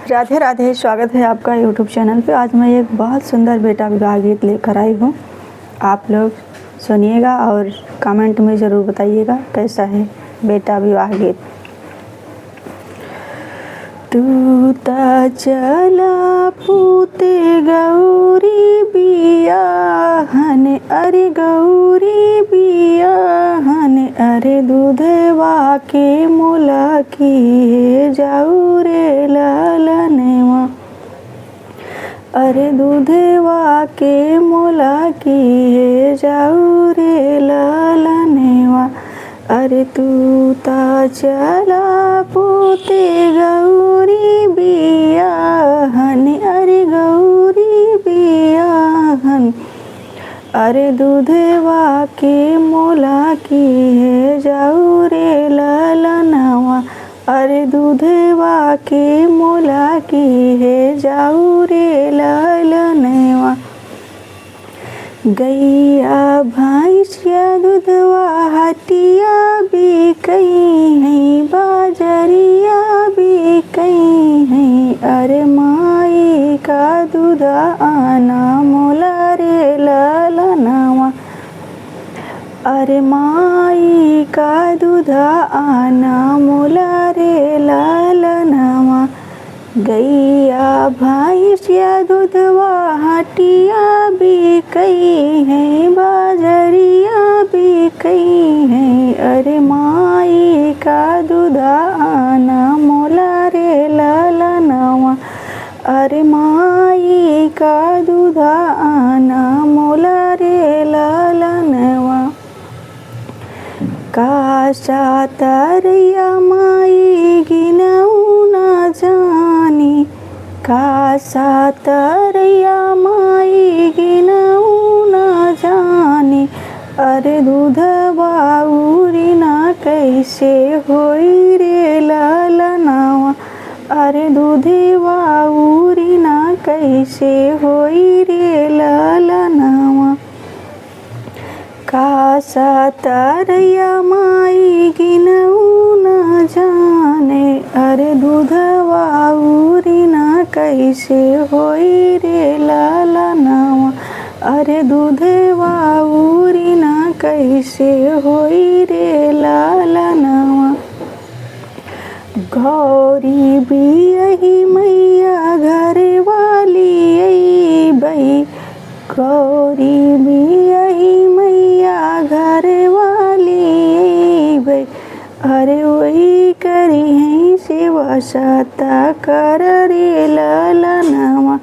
राधे राधे। स्वागत है आपका यूट्यूब चैनल पे। आज मैं एक बहुत सुंदर बेटा विवाह गीत लेकर आई हूँ। आप लोग सुनिएगा और कमेंट में ज़रूर बताइएगा कैसा है बेटा विवाह गीत। तू ता चला पूते गौरी बियाहन, अरे गौरी बियाहन, अरे दूधवा के मुला की जाऊ रे लालनवा, अरे दूधवा के मुला की जाऊ रे लालनवा। अरे तू ता चला पूते गौरी बियाहन, अरे गौरी बियाहन, अरे दूधवा के मुला की जाऊ रे लालनवा, अरे दूधवा के मुला की जाऊ रे लालनवा। गैया भैंसिया दूधवा हटिया बिकई है, बाजरिया बिकई है, अरे माई का दूध आना मोला रे लालनवा, अरे माई का दूध आना मोला रे लालनवा। गैया भैंसिया दूधवा हटिया बिकई है, बाजरिया बिकई है, अरे माई का दूध आना मोला रे लालनवा, अरे माई का दूध आना मोला रे लालनवा। काशा तरैया माई गिनऊ न जानी, काशा तरैया माई गिनऊ न जानी, अरे दूधवा उरी ना कैसे होई रे लालनवा, अरे दूधवा उरी ना कैसे होई रे लालनवा। काशा तरैया माई गिनऊ न जाने, अरे दूधवा उरी ना कैसे होई रे लालनवा, अरे दूधवा उरी ना कैसे होई रे लालनवा। गौरी बियही मैया घर वाली आई बई, गौरी बियही मैया घर वाली आई बई, अरे वही करी है सेवा सता कर रे लालनवा,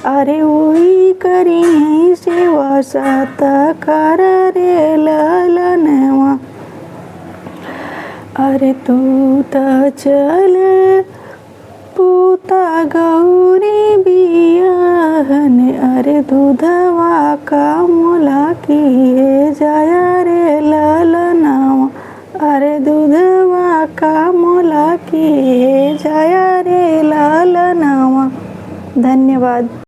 अरे वही करी है सेवा सता कर रे लालनवा। अरे तू ता चल पूता गौरी बियाहन, अरे दूधवा का मुला की जाया रे लालनवा, अरे दूधवा का मुला की जाया रे लालनवा। धन्यवाद।